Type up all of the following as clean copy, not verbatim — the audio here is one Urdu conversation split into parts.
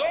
2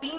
3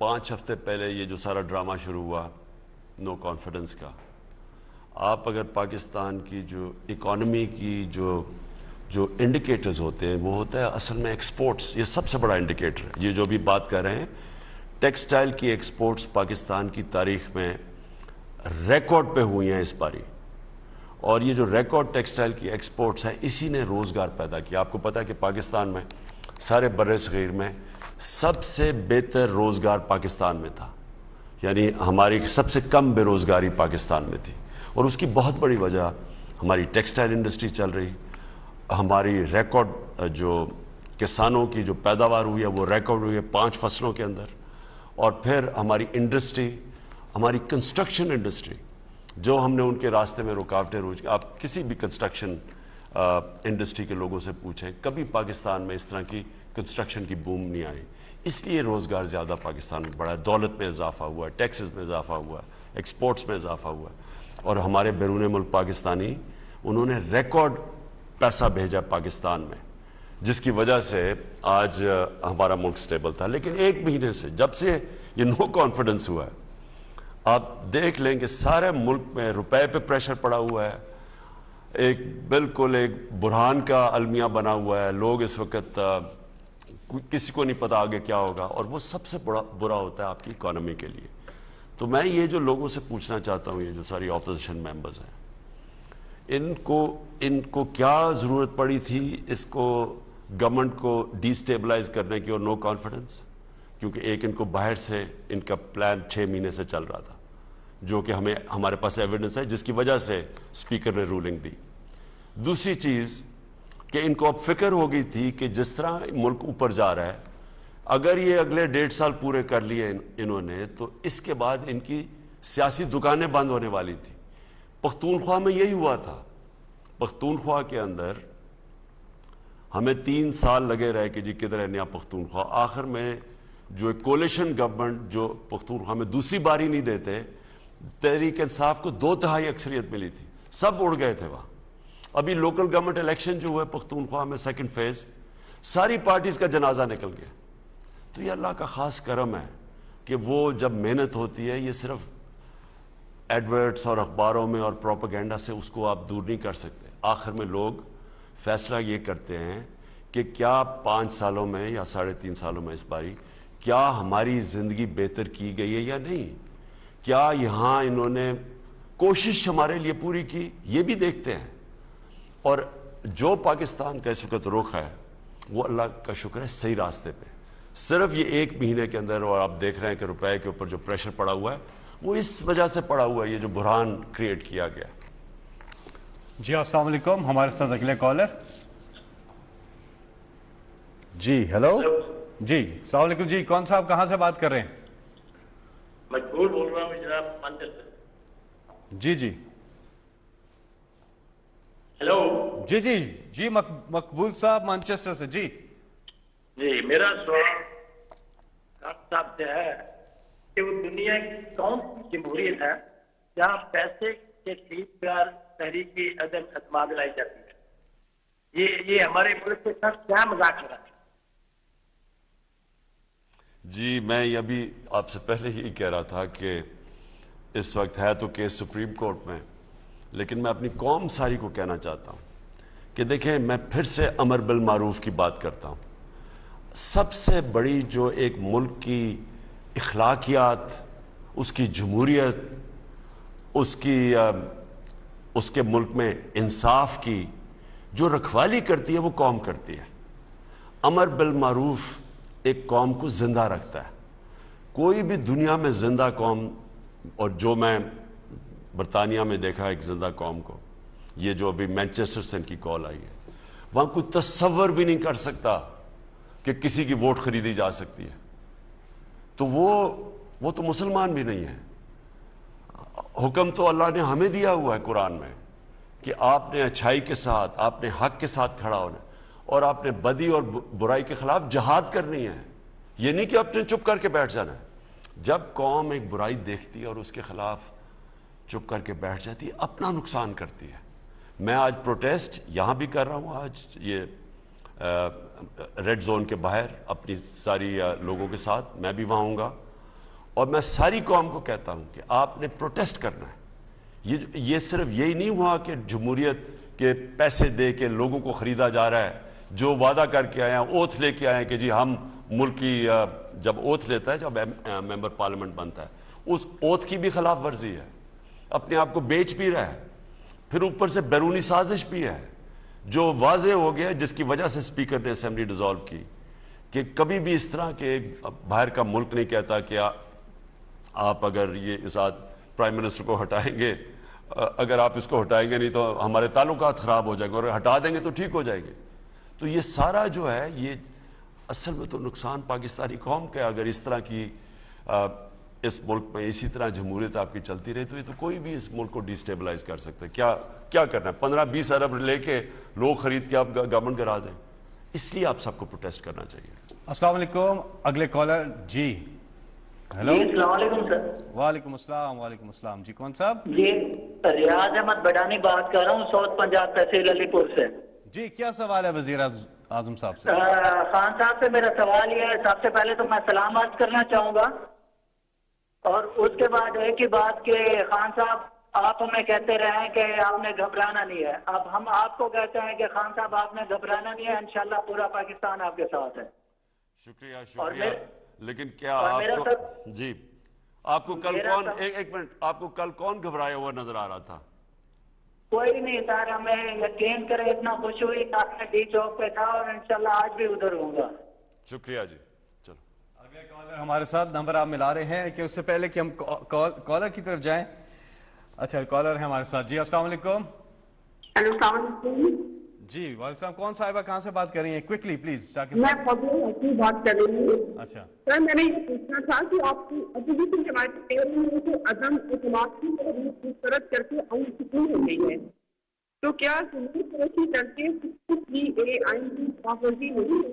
5 ہفتے پہلے یہ جو سارا ڈرامہ شروع ہوا نو کانفیڈنس کا، آپ اگر پاکستان کی جو اکانومی کی جو انڈیکیٹرز ہوتے ہیں وہ ہوتا ہے اصل میں ایکسپورٹس، یہ سب سے بڑا انڈیکیٹر ہے۔ یہ جو بھی بات کر رہے ہیں ٹیکسٹائل کی ایکسپورٹس پاکستان کی تاریخ میں ریکارڈ پہ ہوئی ہیں اس باری، اور یہ جو ریکارڈ ٹیکسٹائل کی ایکسپورٹس ہیں اسی نے روزگار پیدا کیا۔ آپ کو پتہ ہے کہ پاکستان میں سارے بر صغیر میں سب سے بہتر روزگار پاکستان میں تھا، یعنی ہماری سب سے کم بے روزگاری پاکستان میں تھی، اور اس کی بہت بڑی وجہ ہماری ٹیکسٹائل انڈسٹری چل رہی، ہماری ریکارڈ جو کسانوں کی جو پیداوار ہوئی ہے وہ ریکارڈ ہوئی ہے 5 فصلوں کے اندر، اور پھر ہماری انڈسٹری، ہماری کنسٹرکشن انڈسٹری جو ہم نے ان کے راستے میں رکاوٹیں روز، آپ کسی بھی کنسٹرکشن انڈسٹری کے لوگوں سے پوچھیں کبھی پاکستان میں اس طرح کی کنسٹرکشن کی بوم نہیں آئی، اس لیے روزگار زیادہ پاکستان میں بڑھا ہے، دولت میں اضافہ ہوا ہے، ٹیکسز میں اضافہ ہوا ہے، ایکسپورٹس میں اضافہ ہوا ہے، اور ہمارے بیرون ملک پاکستانی انہوں نے ریکارڈ پیسہ بھیجا پاکستان میں، جس کی وجہ سے آج ہمارا ملک سٹیبل تھا۔ لیکن 1 مہینے سے جب سے یہ نو کانفیڈنس ہوا ہے آپ دیکھ لیں کہ سارے ملک میں روپے پہ پریشر پڑا ہوا ہے، بالکل ایک بحران کا المیہ بنا ہوا ہے، لوگ اس وقت کسی کو نہیں پتا آگے کیا ہوگا، اور وہ سب سے برا ہوتا ہے آپ کی اکانومی کے لیے۔ تو میں یہ جو لوگوں سے پوچھنا چاہتا ہوں، یہ جو ساری اپوزیشن ممبرز ہیں، ان کو کیا ضرورت پڑی تھی اس کو گورنمنٹ کو ڈی سٹیبلائز کرنے کی اور نو کانفیڈنس؟ کیونکہ ایک ان کو باہر سے ان کا پلان 6 مہینے سے چل رہا تھا، جو کہ ہمارے پاس ایویڈنس ہے، جس کی وجہ سے اسپیکر نے رولنگ دی۔ دوسری چیز کہ ان کو اب فکر ہو گئی تھی کہ جس طرح ملک اوپر جا رہا ہے، اگر یہ اگلے 1.5 سال پورے کر لیے انہوں نے تو اس کے بعد ان کی سیاسی دکانیں بند ہونے والی تھی۔ پختونخوا میں یہی ہوا تھا، پختونخوا کے اندر ہمیں 3 سال لگے رہے کہ جی کدھر ہے نیا پختونخوا، آخر میں جو ایک کولیشن گورنمنٹ جو پختونخوا میں دوسری باری نہیں دیتے، تحریک انصاف کو 2/3 اکثریت ملی تھی، سب اڑ گئے تھے وہاں۔ ابھی لوکل گورنمنٹ الیکشن جو ہوئے پختونخوا میں 2nd فیز، ساری پارٹیز کا جنازہ نکل گیا۔ تو یہ اللہ کا خاص کرم ہے کہ وہ جب محنت ہوتی ہے، یہ صرف ایڈورٹس اور اخباروں میں اور پروپیگنڈا سے اس کو آپ دور نہیں کر سکتے۔ آخر میں لوگ فیصلہ یہ کرتے ہیں کہ کیا 5 سالوں میں یا 3.5 سالوں میں اس باری کیا ہماری زندگی بہتر کی گئی ہے یا نہیں، کیا یہاں انہوں نے کوشش ہمارے لیے پوری کی، یہ بھی دیکھتے ہیں۔ اور جو پاکستان کا اس وقت رخ ہے وہ اللہ کا شکر ہے صحیح راستے پہ، صرف یہ 1 مہینے کے اندر، اور آپ دیکھ رہے ہیں کہ روپے کے اوپر جو پریشر پڑا ہوا ہے وہ اس وجہ سے پڑا ہوا ہے، یہ جو بحران کریٹ کیا گیا۔ جی السلام علیکم، ہمارے ساتھ اگلے کالر۔ جی ہیلو، جی السلام علیکم، جی کون صاحب کہاں سے بات کر رہے ہیں؟ مقبول بول رہا ہوں جناب، مانچسٹر۔ جی جی ہیلو جی جی جی مقبول صاحب مانچسٹر سے۔ جی جی، میرا سوال ڈاکٹر صاحب سے ہے کہ وہ دنیا کی کون سی جمہوریت ہے جہاں پیسے کے خرید پر تحریکی عدم اعتماد لائی جاتی ہے؟ یہ ہمارے ملک کے ساتھ کیا مذاق ہو رہا ہے؟ جی میں یہ بھی آپ سے پہلے ہی کہہ رہا تھا کہ اس وقت ہے تو کیس سپریم کورٹ میں، لیکن میں اپنی قوم ساری کو کہنا چاہتا ہوں کہ دیکھیں، میں پھر سے امر بالمعروف کی بات کرتا ہوں۔ سب سے بڑی جو ایک ملک کی اخلاقیات، اس کی جمہوریت، اس کے ملک میں انصاف کی جو رکھوالی کرتی ہے وہ قوم کرتی ہے۔ امر بالمعروف ایک قوم کو زندہ رکھتا ہے۔ کوئی بھی دنیا میں زندہ قوم، اور جو میں برطانیہ میں دیکھا ایک زندہ قوم کو، یہ جو ابھی مینچسٹر سے ان کی کال آئی ہے، وہاں کوئی تصور بھی نہیں کر سکتا کہ کسی کی ووٹ خریدی جا سکتی ہے۔ تو وہ تو مسلمان بھی نہیں ہے۔ حکم تو اللہ نے ہمیں دیا ہوا ہے قرآن میں کہ آپ نے اچھائی کے ساتھ، آپ نے حق کے ساتھ کھڑا ہونا، اور آپ نے بدی اور برائی کے خلاف جہاد کرنی ہے۔ یہ نہیں کہ آپ نے چپ کر کے بیٹھ جانا ہے۔ جب قوم ایک برائی دیکھتی ہے اور اس کے خلاف چپ کر کے بیٹھ جاتی ہے، اپنا نقصان کرتی ہے۔ میں آج پروٹیسٹ یہاں بھی کر رہا ہوں، آج یہ ریڈ زون کے باہر اپنی ساری لوگوں کے ساتھ میں بھی وہاں ہوں گا، اور میں ساری قوم کو کہتا ہوں کہ آپ نے پروٹیسٹ کرنا ہے. یہ صرف یہی نہیں ہوا کہ جمہوریت کے پیسے دے کے لوگوں کو خریدا جا رہا ہے, جو وعدہ کر کے آئے ہیں, اوتھ لے کے آئے ہیں کہ جی ہم ملک کی, جب اوتھ لیتا ہے, جب ممبر پارلیمنٹ بنتا ہے, اس اوتھ کی بھی خلاف ورزی ہے, اپنے آپ کو بیچ بھی رہا ہے, پھر اوپر سے بیرونی سازش بھی ہے جو واضح ہو گیا, جس کی وجہ سے اسپیکر نے اسمبلی ڈیزالو کی کہ کبھی بھی اس طرح کے باہر کا ملک نہیں کہتا کہ آپ اگر یہ اس پرائم منسٹر کو ہٹائیں گے, اگر آپ اس کو ہٹائیں گے نہیں تو ہمارے تعلقات خراب ہو جائیں گے, اور ہٹا دیں گے تو ٹھیک ہو جائیں گے. تو یہ سارا جو ہے یہ اصل میں تو نقصان پاکستانی قوم کا ہے. اگر اس طرح کی اس ملک میں اسی طرح جمہوریت آپ کی چلتی رہی تو یہ تو کوئی بھی اس ملک کو ڈیسٹیبلائز کر سکتا ہے. کیا کرنا ہے؟ 15-20 ارب لے کے لوگ خرید کے آپ گورنمنٹ کرا دیں. اس لیے آپ سب کو پروٹیسٹ کرنا چاہیے. السلام علیکم. اگلے کالر. جی ہیلو. السلام علیکم سر. وعلیکم السلام. وعلیکم السلام. جی کون صاحب؟ جی ریاض احمد بڈانی بات کر رہا ہوں, ساؤتھ پنجاب تحصیل علی پور سے. جی کیا سوال ہے وزیر اعظم صاحب سے؟ خان صاحب سے میرا سوال یہ ہے, سب سے پہلے تو میں سلام عرض کرنا چاہوں گا, اور اس کے بعد ایک ہی بات کہ خان صاحب آپ ہمیں کہتے رہے ہیں کہ آپ نے گھبرانا نہیں ہے. اب ہم آپ کو کہتے ہیں کہ خان صاحب آپ نے گھبرانا نہیں ہے, انشاءاللہ پورا پاکستان آپ کے ساتھ ہے. شکریہ. لیکن کیا آپ کو, جی آپ کو کل کون, ایک منٹ, آپ کو کل کون گھبرایا ہوا نظر آ رہا تھا؟ کوئی نہیں سر, ہمیں یقین کرے, اتنا خوش ہوئی آپ نے ڈی چوک پہ تھا, اور انشاءاللہ آج بھی ادھر ہوں گا. شکریہ جی. چلو اگلے کالر ہمارے ساتھ, نمبر آپ ملا رہے ہیں کہ اس سے پہلے کہ ہم کالر کی طرف جائیں. اچھا کالر ہے ہمارے ساتھ. جی السلام علیکم. السلام علیکم. جی وعلیکم السلام. کون صاحبہ کہاں سے بات کر رہی ہیں؟ Quickly please. میں فضول بات کر رہی ہوں. اچھا سر میں نے یہ پوچھنا تھا کہ آپ کی اپوزیشن جماعت کو عدم اعتماد کی مسترد کر کے عمل سکون ہو گئی ہے, تو کیا زمین فروشی کر کے آئین کی خلافورزی نہیں ہے؟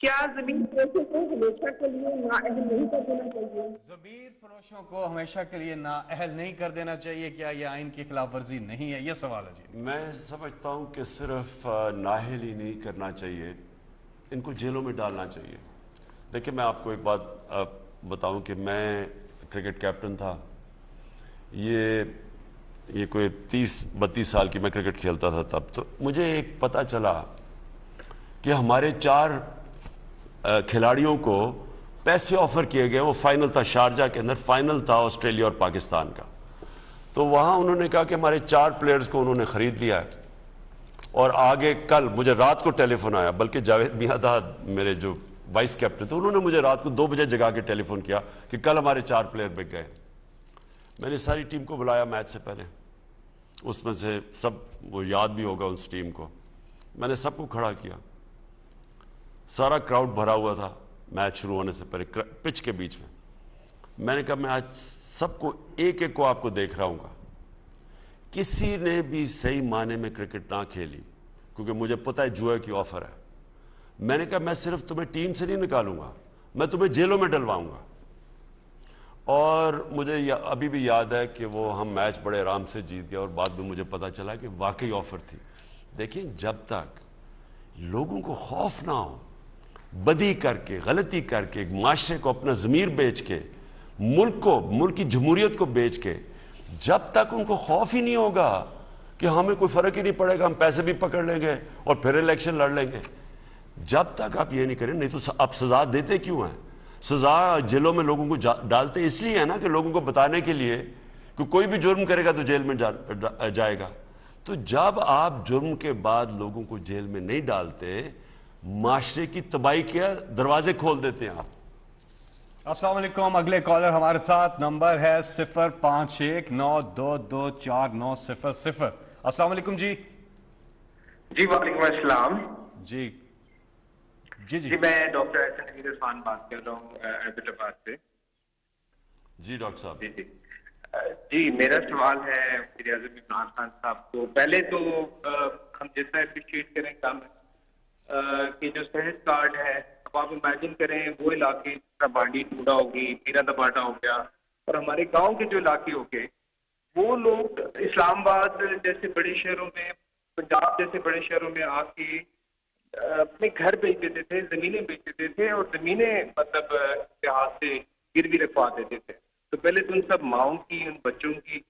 کیا زمین فروشوں کو ہمیشہ کے لیے نااہل نہیں کر دینا چاہیے؟ زمین فروشوں کو ہمیشہ کے لیے نااہل نہیں کر دینا چاہیے. کیا یہ آئین کی خلاف ورزی نہیں ہے؟ یہ سوال ہے. جی میں سمجھتا ہوں کہ صرف نااہل ہی نہیں کرنا چاہیے, ان کو جیلوں میں ڈالنا چاہیے. دیکھیں میں آپ کو ایک بات بتاؤں کہ میں کرکٹ کیپٹن تھا, یہ کوئی 30-32 سال کی میں کرکٹ کھیلتا تھا تب. تو مجھے ایک پتہ چلا کہ ہمارے 4 کھلاڑیوں کو پیسے آفر کیے گئے. وہ فائنل تھا شارجہ کے اندر, فائنل تھا آسٹریلیا اور پاکستان کا. تو وہاں انہوں نے کہا کہ ہمارے 4 پلیئرز کو انہوں نے خرید لیا ہے, اور آگے کل مجھے رات کو ٹیلی فون آیا, بلکہ جاوید میاں تھا میرے جو وائس کیپٹن تھے, انہوں نے مجھے رات کو 2 بجے جگا کے ٹیلی فون کیا کہ کل ہمارے 4 پلیئر بک گئے. میں نے ساری ٹیم کو بلایا میچ سے پہلے, اس میں سے سب وہ یاد بھی ہوگا اس ٹیم کو, میں نے سب کو کھڑا کیا, سارا کراؤڈ بھرا ہوا تھا میچ شروع ہونے سے پہلے پچ کے بیچ میں. میں نے کہا میں آج سب کو ایک ایک کو آپ کو دیکھ رہا ہوں گا, کسی نے بھی صحیح معنی میں کرکٹ نہ کھیلی کیونکہ مجھے پتہ ہے جوئے کی آفر ہے. میں نے کہا میں صرف تمہیں ٹیم سے نہیں نکالوں گا, میں تمہیں جیلوں میں ڈلواؤں گا. اور مجھے ابھی بھی یاد ہے کہ وہ ہم میچ بڑے آرام سے جیت گیا, اور بعد میں مجھے پتہ چلا کہ واقعی آفر تھی. دیکھیں جب تک لوگوں کو خوف نہ ہو, بدی کر کے غلطی کر کے معاشرے کو اپنا ضمیر بیچ کے, ملک کی جمہوریت کو بیچ کے, جب تک ان کو خوف ہی نہیں ہوگا کہ ہمیں کوئی فرق ہی نہیں پڑے گا, ہم پیسے بھی پکڑ لیں گے اور پھر الیکشن لڑ لیں گے, جب تک آپ یہ نہیں کریں. نہیں تو آپ سزا دیتے کیوں ہیں؟ سزا جیلوں میں لوگوں کو ڈالتے اس لیے ہے نا کہ لوگوں کو بتانے کے لیے کہ کوئی بھی جرم کرے گا تو جیل میں جائے گا. تو جب آپ جرم کے بعد لوگوں کو جیل میں نہیں ڈالتے, معاشرے کی تباہی کے دروازے کھول دیتے ہیں آپ. السلام علیکم. اگلے کالر ہمارے ساتھ, نمبر ہے 0519224900. السلام علیکم. جی جی وعلیکم السلام. جی جی جی میں ڈاکٹر احسن حمید عرفان بات کر رہا ہوں ایبٹ آباد سے. جی ڈاکٹر صاحب. جی میرا سوال ہے وزیر اعظم عمران خان صاحب کو. پہلے تو ہم جتنا اپریشیٹ کریں کم کہ جو صحت کارڈ ہے, اب آپ امیجن کریں وہ علاقے بانڈی ٹوڈا ہوگی, پیرا دباٹا ہو گیا, اور ہمارے گاؤں کے جو علاقے ہو گئے, وہ لوگ اسلام آباد جیسے بڑے شہروں میں, پنجاب جیسے بڑے شہروں میں آ کے اپنے گھر بیچ دیتے تھے, زمینیں بیچ دیتے تھے, اور زمینیں مطلب لحاظ سے گروی رکھوا دیتے تھے. تو پہلے تو ان سب ماؤں کی, ان بچوں کی,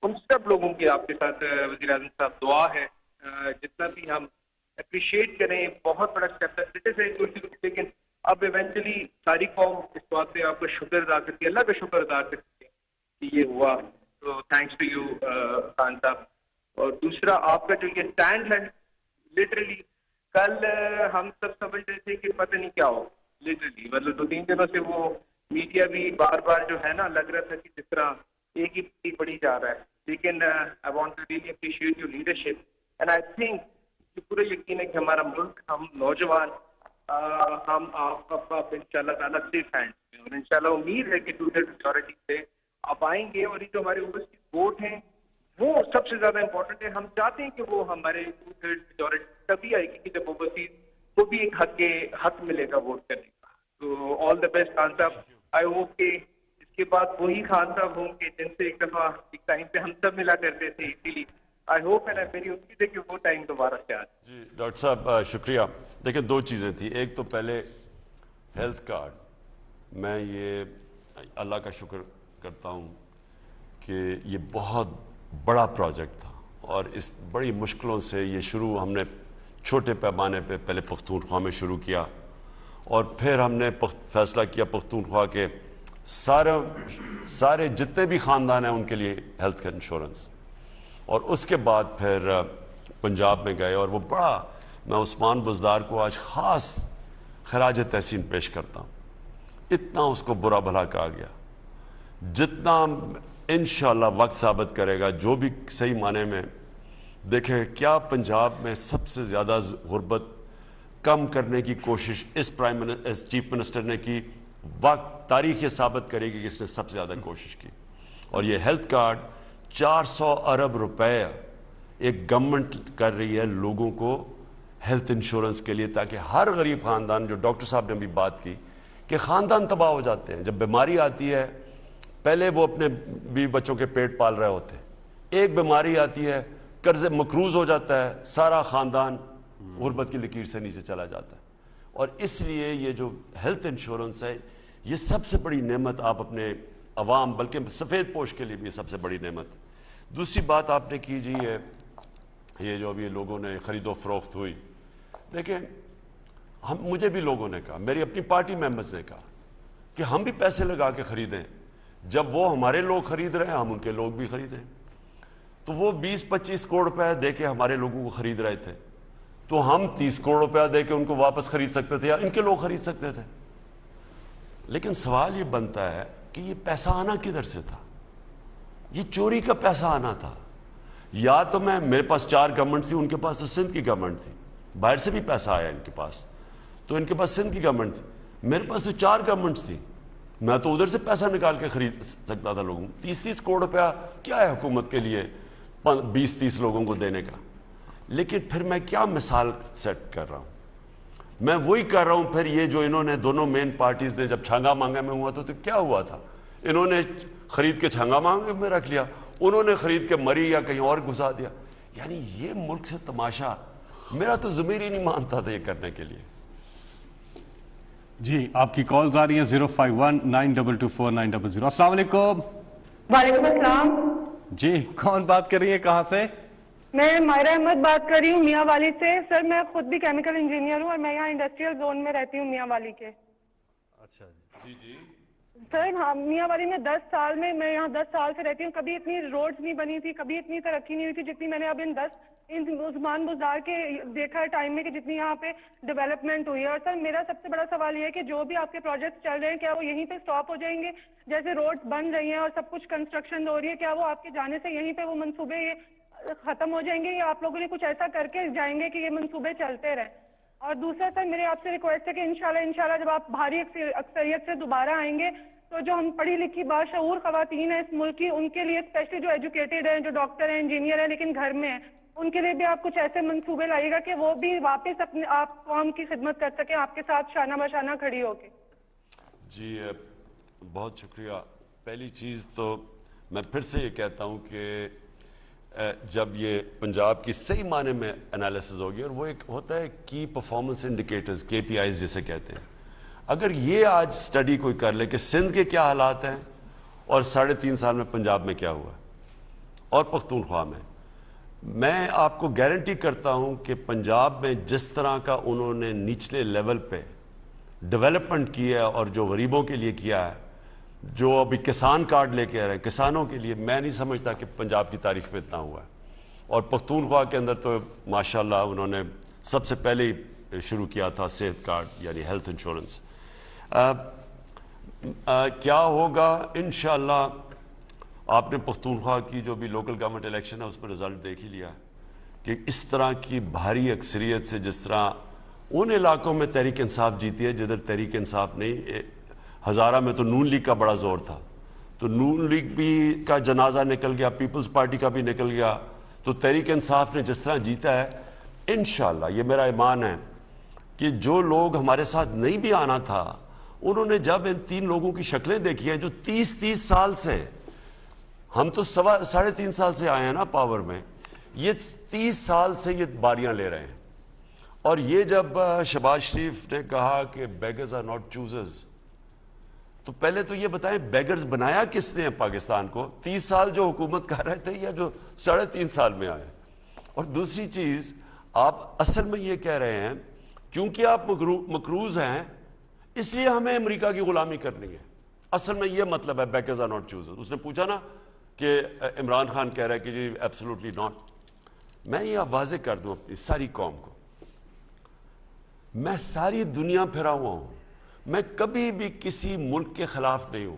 ان سب لوگوں کی آپ کے ساتھ وزیر اعظم صاحب دعا ہے. جتنا بھی ہم اپریشیٹ کریں, بہت بڑا اسٹیپ ہے, لیکن اب ایونچولی ساری قوم اس بات پہ آپ کا شکر ادا کرتی ہے, اللہ کا شکر ادا کرتی ہے کہ یہ ہوا. تو تھینکس ٹو یو خان صاحب. اور دوسرا آپ کا جو یہ اسٹینڈ ہے, لٹرلی کل ہم سب سمجھ رہے تھے کہ پتہ نہیں کیا ہو, لٹرلی مطلب 2-3 دنوں سے وہ میڈیا بھی بار بار جو ہے نا لگ رہا تھا کہ جس طرح ایک ہی پڑی جا رہا ہے. لیکن I want to really appreciate your leadership and I think کہ پورا یقین ہے کہ ہمارا ملک, ہم نوجوان, ہم آپ ان شاء اللہ تعالیٰ سیف ہینڈ میں, اور ان شاء اللہ امید ہے کہ 2/3 میجورٹی سے آپ آئیں گے. اور یہ جو ہمارے اوورسیز ووٹ ہیں وہ سب سے زیادہ امپورٹنٹ ہے. ہم چاہتے ہیں کہ وہ ہمارے 2/3 میجورٹی تبھی آئے گی کہ جب اوورسیز کو بھی ایک حق ملے گا ووٹ کرنے کا. تو آل دا بیسٹ خان صاحب. آئی ہوپ کہ اس کے بعد وہی خان صاحب ہوں گے جن سے ایک دفعہ ایک ٹائم پہ ہم سب ملا کرتے تھے. اسی لیے آئی ہوپ ہے نا, میری امید ہے کہ وہ ٹائم دوبارہ سے آ جائے. جی ڈاکٹر صاحب شکریہ. دیکھیں 2 چیزیں تھیں. ایک تو پہلے ہیلتھ کارڈ, میں یہ اللہ کا شکر کرتا ہوں کہ یہ بہت بڑا پروجیکٹ تھا, اور اس بڑی مشکلوں سے یہ شروع ہم نے چھوٹے پیمانے پہ پہلے پختونخوا میں شروع کیا, اور پھر ہم نے فیصلہ کیا پختونخوا کے سارے جتنے بھی خاندان ہیں ان کے لیے ہیلتھ انشورنس, اور اس کے بعد پھر پنجاب میں گئے. اور وہ بڑا, میں عثمان بزدار کو آج خاص خراج تحسین پیش کرتا ہوں. اتنا اس کو برا بھلا کہا گیا, جتنا انشاءاللہ وقت ثابت کرے گا جو بھی صحیح معنی میں. دیکھیں کیا پنجاب میں سب سے زیادہ غربت کم کرنے کی کوشش اس چیف منسٹر نے کی. وقت تاریخ یہ ثابت کرے گی کہ اس نے سب سے زیادہ کوشش کی. اور یہ ہیلتھ کارڈ 400 ارب روپے ایک گورنمنٹ کر رہی ہے لوگوں کو ہیلتھ انشورنس کے لیے, تاکہ ہر غریب خاندان, جو ڈاکٹر صاحب نے بھی بات کی کہ خاندان تباہ ہو جاتے ہیں جب بیماری آتی ہے. پہلے وہ اپنے بیوی بچوں کے پیٹ پال رہے ہوتے, ایک بیماری آتی ہے, قرض مقروض ہو جاتا ہے, سارا خاندان غربت کی لکیر سے نیچے چلا جاتا ہے. اور اس لیے یہ جو ہیلتھ انشورنس ہے یہ سب سے بڑی نعمت آپ اپنے عوام, بلکہ سفید پوش کے لیے بھی یہ سب سے بڑی نعمت. دوسری بات آپ نے کی جی یہ جو ابھی لوگوں نے خرید و فروخت ہوئی, دیکھیں مجھے بھی لوگوں نے کہا, میری اپنی پارٹی ممبرز نے کہا کہ ہم بھی پیسے لگا کے خریدیں. جب وہ ہمارے لوگ خرید رہے ہیں ہم ان کے لوگ بھی خریدیں. تو وہ 20-25 کروڑ روپے دے کے ہمارے لوگوں کو خرید رہے تھے, تو ہم 30 کروڑ روپیہ دے کے ان کو واپس خرید سکتے تھے, یا ان کے لوگ خرید سکتے تھے. لیکن سوال یہ بنتا ہے کہ یہ پیسہ آنا کدھر سے تھا؟ یہ چوری کا پیسہ آنا تھا. یا تو میرے پاس 4 گورنمنٹ تھی, ان کے پاس تو سندھ کی گورنمنٹ تھی, باہر سے بھی پیسہ آیا ان کے پاس, تو ان کے پاس سندھ کی گورنمنٹ تھی. میرے پاس تو 4 گورنمنٹس تھی, میں تو ادھر سے پیسہ نکال کے خرید سکتا تھا لوگوں. 30-30 کروڑ روپیہ کیا ہے حکومت کے لیے 20-30 لوگوں کو دینے کا؟ لیکن پھر میں کیا مثال سیٹ کر رہا ہوں؟ میں وہی کر رہا ہوں. پھر یہ جو انہوں نے دونوں مین پارٹیز نے جب چھانگا مانگا میں ہوا تو کیا ہوا تھا؟ انہوں نے خرید کے چھانگا مانگا میں رکھ لیا, انہوں نے خرید کے مری یا کہیں اور گھسا دیا. یعنی یہ ملک سے تماشا, میرا تو ضمیر ہی نہیں مانتا تھا یہ کرنے کے لیے. جی آپ کی کالز آ رہی ہیں 051-9224900. السلام علیکم. وعلیکم السلام. جی کون بات کر رہی ہے, کہاں سے؟ میں مائرہ احمد بات کر رہی ہوں میاں والی سے. سر میں خود بھی کیمیکل انجینئر ہوں اور میں یہاں انڈسٹریل زون میں رہتی ہوں میاں والی کے. اچھا جی جی سر میاں والی میں 10 سال میں یہاں 10 سال سے رہتی ہوں. کبھی اتنی روڈز نہیں بنی تھی, کبھی اتنی ترقی نہیں ہوئی تھی جتنی میں نے اب ان عثمان بزدار کے دیکھا ہے ٹائم میں کہ جتنی یہاں پہ ڈیولپمنٹ ہوئی ہے. اور سر میرا سب سے بڑا سوال یہ ہے کہ جو بھی آپ کے پروجیکٹس چل رہے ہیں کیا وہ یہیں پہ سٹاپ ہو جائیں گے؟ جیسے روڈز بن رہی ہیں اور سب کچھ کنسٹرکشن ہو رہی ہے, کیا وہ آپ کے جانے سے یہیں پہ وہ منصوبے یہ ختم ہو جائیں گے, یا آپ لوگوں نے کچھ ایسا کر کے جائیں گے کہ یہ منصوبے چلتے رہیں؟ اور دوسرا سر میرے آپ سے ریکویسٹ ہے کہ انشاءاللہ جب آپ بھاری اکثریت سے دوبارہ آئیں گے تو جو ہم پڑھی لکھی باشعور خواتین ہیں اس ملک کی, ان کے لیے اسپیشلی جو ایجوکیٹڈ ہیں, جو ڈاکٹر ہیں, انجینئر ہیں لیکن گھر میں ہیں, ان کے لیے بھی آپ کچھ ایسے منصوبے لائیے گا کہ وہ بھی واپس اپنے آپ قوم کی خدمت کر سکیں آپ کے ساتھ شانہ بشانہ کھڑی ہو کے. جی بہت شکریہ. پہلی چیز تو میں پھر سے یہ کہتا ہوں کہ جب یہ پنجاب کی صحیح معنی میں انالیسز ہوگی, اور وہ ایک ہوتا ہے کی پرفارمنس انڈیکیٹرز, KPIs جسے کہتے ہیں. اگر یہ آج سٹڈی کوئی کر لے کہ سندھ کے کیا حالات ہیں اور 3.5 سال میں پنجاب میں کیا ہوا اور پختونخوا میں آپ کو گارنٹی کرتا ہوں کہ پنجاب میں جس طرح کا انہوں نے نچلے لیول پہ ڈیولپمنٹ کیا ہے اور جو غریبوں کے لیے کیا ہے, جو ابھی کسان کارڈ لے کے آ رہے ہیں کسانوں کے لیے, میں نہیں سمجھتا کہ پنجاب کی تاریخ میں اتنا ہوا ہے. اور پختونخوا کے اندر تو ماشاءاللہ انہوں نے سب سے پہلے ہی شروع کیا تھا صحت کارڈ یعنی ہیلتھ انشورنس. کیا ہوگا انشاءاللہ آپ نے پختونخوا کی جو بھی لوکل گورنمنٹ الیکشن ہے اس میں رزلٹ دیکھ ہی لیا کہ اس طرح کی بھاری اکثریت سے جس طرح ان علاقوں میں تحریک انصاف جیتی ہے جدھر تحریک انصاف نہیں, ہزارہ میں تو نون لیگ کا بڑا زور تھا, تو نون لیگ بھی کا جنازہ نکل گیا, پیپلز پارٹی کا بھی نکل گیا, تو تحریک انصاف نے جس طرح جیتا ہے انشاءاللہ یہ میرا ایمان ہے کہ جو لوگ ہمارے ساتھ نہیں بھی آنا تھا انہوں نے جب ان 3 لوگوں کی شکلیں دیکھی ہیں جو 30 سال سے, ہم تو 3.5 سال سے آئے ہیں نا پاور میں, یہ 30 سال سے یہ باریاں لے رہے ہیں. اور یہ جب شہباز شریف نے کہا کہ بیگرز آر ناٹ چوزرز, تو پہلے تو یہ بتائیں بیگرز بنایا کس نے پاکستان کو؟ 30 سال جو حکومت کر رہے تھے یا جو 3.5 سال میں آئے؟ اور دوسری چیز آپ اصل میں یہ کہہ رہے ہیں کیونکہ آپ مقروض ہیں اس لیے ہمیں امریکہ کی غلامی کرنی ہے. اصل میں یہ مطلب ہے بیگرز آر ناٹ چوزرز. اس نے پوچھا نا کہ عمران خان کہہ رہا ہے کہ جی ایبسولوٹلی ناٹ. میں یہ واضح کر دوں اپنی ساری قوم کو, میں ساری دنیا پھرا ہوا ہوں, میں کبھی بھی کسی ملک کے خلاف نہیں ہوں,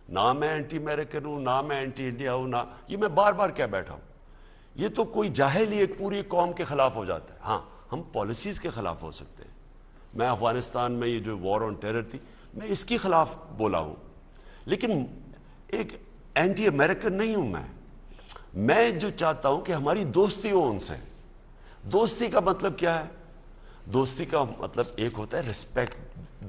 نہ میں اینٹی امریکن ہوں نہ میں اینٹی انڈیا ہوں, نہ یہ میں بار بار کہہ بیٹھا ہوں. یہ تو کوئی جاہل ہی ایک پوری قوم کے خلاف ہو جاتا ہے. ہاں ہم پالیسیز کے خلاف ہو سکتے ہیں. میں افغانستان میں یہ جو وار آن ٹیرر تھی میں اس کے خلاف بولا ہوں, لیکن ایک اینٹی امریکن نہیں ہوں. میں جو چاہتا ہوں کہ ہماری دوستی ہو ان سے. دوستی کا مطلب کیا ہے؟ دوستی کا مطلب ایک ہوتا ہے رسپیکٹ,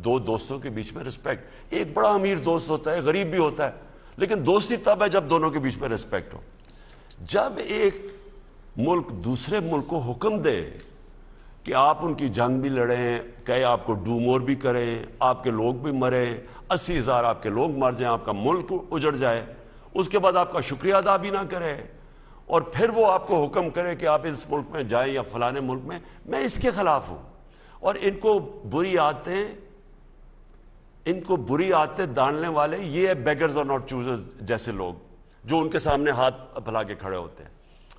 2 دوستوں کے بیچ میں رسپیکٹ. ایک بڑا امیر دوست ہوتا ہے, غریب بھی ہوتا ہے, لیکن دوستی تب ہے جب دونوں کے بیچ میں رسپیکٹ ہو. جب ایک ملک دوسرے ملک کو حکم دے کہ آپ ان کی جنگ بھی لڑیں, کہے آپ کو ڈو مور بھی کریں, آپ کے لوگ بھی مریں, 80,000 آپ کے لوگ مر جائیں, آپ کا ملک اجڑ جائے, اس کے بعد آپ کا شکریہ ادا بھی نہ کرے, اور پھر وہ آپ کو حکم کرے کہ آپ اس ملک میں جائیں یا فلانے ملک میں اس کے خلاف ہوں. اور ان کو بری عادتیں ڈالنے والے یہ بیگرز اور ناٹ چوزرز جیسے لوگ جو ان کے سامنے ہاتھ پھیلا کے کھڑے ہوتے ہیں.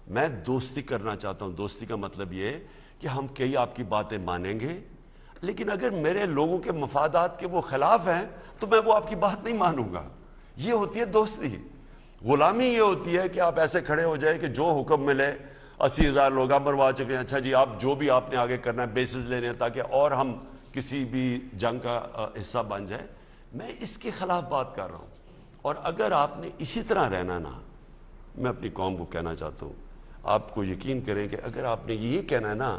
میں دوستی کرنا چاہتا ہوں. دوستی کا مطلب یہ کہ ہم کئی آپ کی باتیں مانیں گے, لیکن اگر میرے لوگوں کے مفادات کے وہ خلاف ہیں تو میں وہ آپ کی بات نہیں مانوں گا. یہ ہوتی ہے دوستی. غلامی یہ ہوتی ہے کہ آپ ایسے کھڑے ہو جائیں کہ جو حکم ملے, 80,000 لوگ آپ مروا چکے ہیں, اچھا جی آپ جو بھی آپ نے آگے کرنا ہے بیسز لینے ہیں تاکہ اور ہم کسی بھی جنگ کا حصہ بن جائیں. میں اس کے خلاف بات کر رہا ہوں. اور اگر آپ نے اسی طرح رہنا نا, میں اپنی قوم کو کہنا چاہتا ہوں, آپ کو یقین کریں کہ اگر آپ نے یہ کہنا ہے نا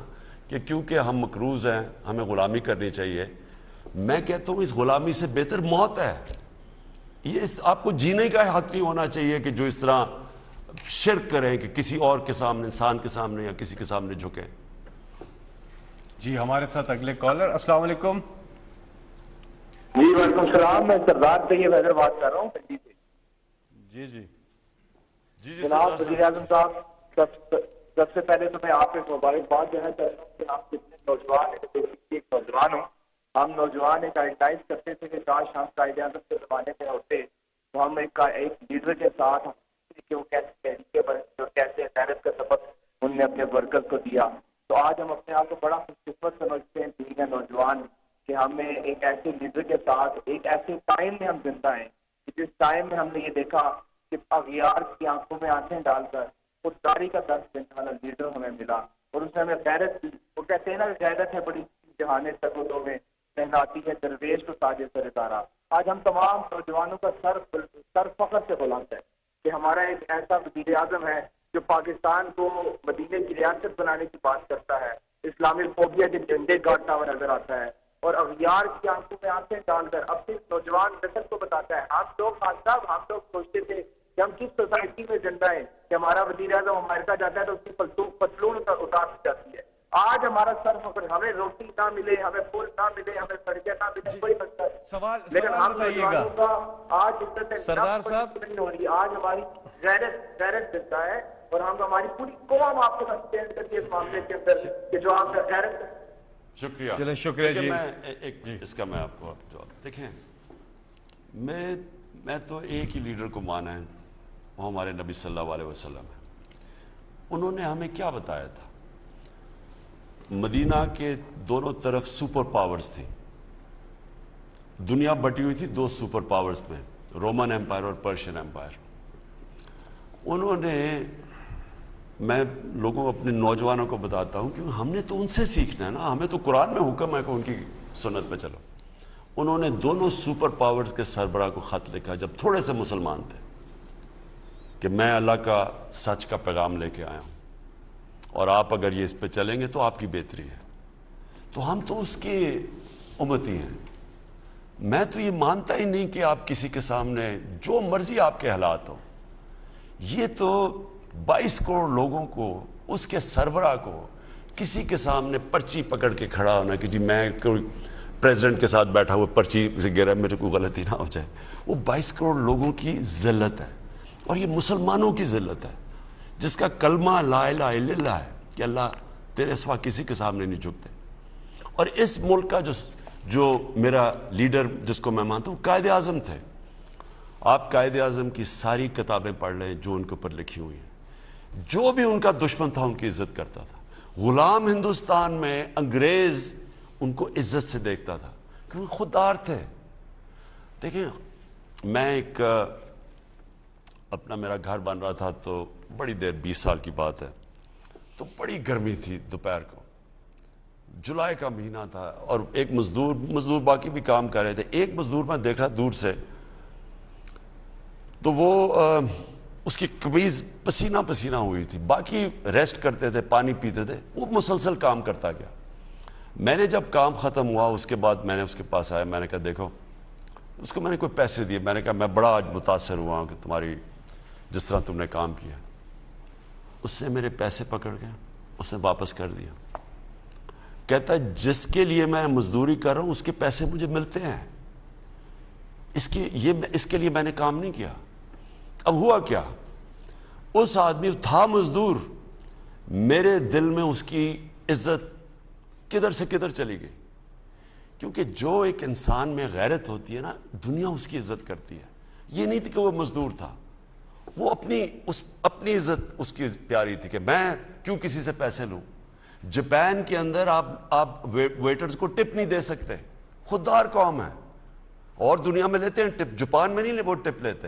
کہ کیونکہ ہم مقروض ہیں ہمیں غلامی کرنی چاہیے, میں کہتا ہوں اس غلامی سے بہتر موت ہے. یہ آپ کو جینے کا حق نہیں ہونا چاہیے کہ جو اس طرح شرک کریں کہ کسی اور کے سامنے, انسان کے سامنے یا کسی کے سامنے جھکیں. جی ہمارے ساتھ اگلے کالر. السلام علیکم. جی وعلیکم السلام, میں سردار طیب حیدر بات کر رہا ہوں کراچی سے. جی جی جی جی جناب وزیر اعظم صاحب, سب سے پہلے تو میں آپ کو مبارکباد دینا چاہتا ہوں کہ آپ کتنے نوجوان ہیں. ایک نوجوان ہوں, ہم نوجوان ایک آئیڈیائز کرتے تھے کہ کاش ہم قائد اعظم کے زمانے میں ہوتے تو ہم ایک لیڈر کے ساتھ کہ وہ کیسے کیسے محنت کا سبق ان نے اپنے ورکر کو دیا. تو آج ہم اپنے آپ کو بڑا خوش قسمت سمجھتے ہیں ٹھیک ہے نوجوان کہ ہمیں ایک ایسے لیڈر کے ساتھ ایک ایسے ٹائم میں ہم زندہ ہیں جس ٹائم میں ہم نے یہ دیکھا کہ اغیار کی آنکھوں میں آنکھیں ڈال کر وہ داڑھی کا درس دینے والا لیڈر ہمیں ملا, اور اس نے ہمیں غیرت دی. وہ کہتے ہیں نا کہ غیرت ہے بڑی جہانے تکوں میں پہناتی ہے درویش کو تاج سر ادارہ. آج ہم تمام نوجوانوں کا سر فخر سے بلند ہے کہ ہمارا ایک ایسا وزیر اعظم ہے جو پاکستان کو مدینے کی ریاست بنانے کی بات کرتا ہے, اسلامی فوبیا کے جھنڈے گاڑتا ہوا نظر آتا ہے, اور اغیار کی آنکھوں میں آنکھیں ڈال کر اپنی نوجوان نسل کو بتاتا ہے. ہم لوگ سوچتے تھے کہ ہم کس سوسائٹی میں زندہ ہیں کہ ہمارا وزیر اعظم امریکہ جاتا ہے تو اس کی پتلون اتار دی جاتی ہے, آج ہمارا سر فخر, ہمیں روٹی نہ ملے, ہمیں پھول نہ ملے, ہمیں سڑکیں نہ ملے, کوئی مسئلہ نہیں, سوال لیکن ہم بتائیے نوجوانوں گا کا آج عزت سردار صاحب نہیں ہو رہی. آج ہماری غیرت زندہ ہے, اور ہم ہماری پوری قوم آپ کے ساتھ اسٹینڈ کرتی ہے اس معاملے کے اندر کہ جو آپ کا غیرت. شکریہ. چلے شکریہ جی. اس کا میں آپ کو جواب دیکھیں, میں تو ایک ہی لیڈر کو مانا ہے, وہ ہمارے نبی صلی اللہ علیہ وسلم ہے. انہوں نے ہمیں کیا بتایا تھا؟ مدینہ کے دونوں طرف سپر پاورز تھی, دنیا بٹی ہوئی تھی دو سپر پاورز میں, رومن ایمپائر اور پرشین ایمپائر. انہوں نے, میں لوگوں اپنے نوجوانوں کو بتاتا ہوں کہ ہم نے تو ان سے سیکھنا ہے نا, ہمیں تو قرآن میں حکم ہے کہ ان کی سنت پہ چلو. انہوں نے دونوں سپر پاورز کے سربراہ کو خط لکھا جب تھوڑے سے مسلمان تھے کہ میں اللہ کا سچ کا پیغام لے کے آیا ہوں, اور آپ اگر یہ اس پہ چلیں گے تو آپ کی بہتری ہے. تو ہم تو اس کے امتی ہیں. میں تو یہ مانتا ہی نہیں کہ آپ کسی کے سامنے جو مرضی آپ کے حالات ہو, یہ تو 22 کروڑ لوگوں کو, اس کے سربراہ کو کسی کے سامنے پرچی پکڑ کے کھڑا ہونا کہ جی میں کوئی پریزیڈنٹ کے ساتھ بیٹھا ہوا پرچی سے گرا میرے کو غلطی نہ ہو جائے. وہ 22 کروڑ لوگوں کی ذلت ہے, اور یہ مسلمانوں کی ذلت ہے جس کا کلمہ لا الہ الا اللہ ہے کہ اللہ تیرے سوا کسی کے سامنے نہیں جھکتے. اور اس ملک کا جو میرا لیڈر جس کو میں مانتا ہوں قائد اعظم تھے. آپ قائد اعظم کی ساری کتابیں پڑھ لیں جو ان کے اوپر لکھی ہوئی ہیں. جو بھی ان کا دشمن تھا ان کی عزت کرتا تھا. غلام ہندوستان میں انگریز ان کو عزت سے دیکھتا تھا کیونکہ خوددار تھے. دیکھیں, میں ایک اپنا میرا گھر بن رہا تھا تو بڑی دیر, 20 سال کی بات ہے, تو بڑی گرمی تھی دوپہر کو, جولائی کا مہینہ تھا, اور ایک مزدور باقی بھی کام کر رہے تھے. ایک مزدور میں دیکھ رہا دور سے, تو وہ اس کی قمیض پسینہ پسینہ ہوئی تھی, باقی ریسٹ کرتے تھے, پانی پیتے تھے, وہ مسلسل کام کرتا گیا. میں نے جب کام ختم ہوا اس کے بعد میں نے اس کے پاس آیا, میں نے کہا دیکھو, اس کو میں نے کوئی پیسے دیے, میں نے کہا میں بڑا آج متاثر ہوا ہوں کہ تمہاری جس طرح تم نے کام کیا. اس نے میرے پیسے پکڑ کے اس نے واپس کر دیا. کہتا ہے جس کے لیے میں مزدوری کر رہا ہوں اس کے پیسے مجھے ملتے ہیں, اس کے لیے میں نے کام نہیں کیا. اب ہوا کیا, اس آدمی تھا مزدور, میرے دل میں اس کی عزت کدھر سے کدھر چلی گئی. کیونکہ جو ایک انسان میں غیرت ہوتی ہے نا, دنیا اس کی عزت کرتی ہے. یہ نہیں تھی کہ وہ مزدور تھا, وہ اپنی عزت اس کی پیاری تھی کہ میں کیوں کسی سے پیسے لوں. جاپان کے اندر آپ ویٹرز کو ٹپ نہیں دے سکتے, خوددار قوم ہے, اور دنیا میں لیتے ہیں ٹپ, جاپان میں نہیں وہ ٹپ لیتے.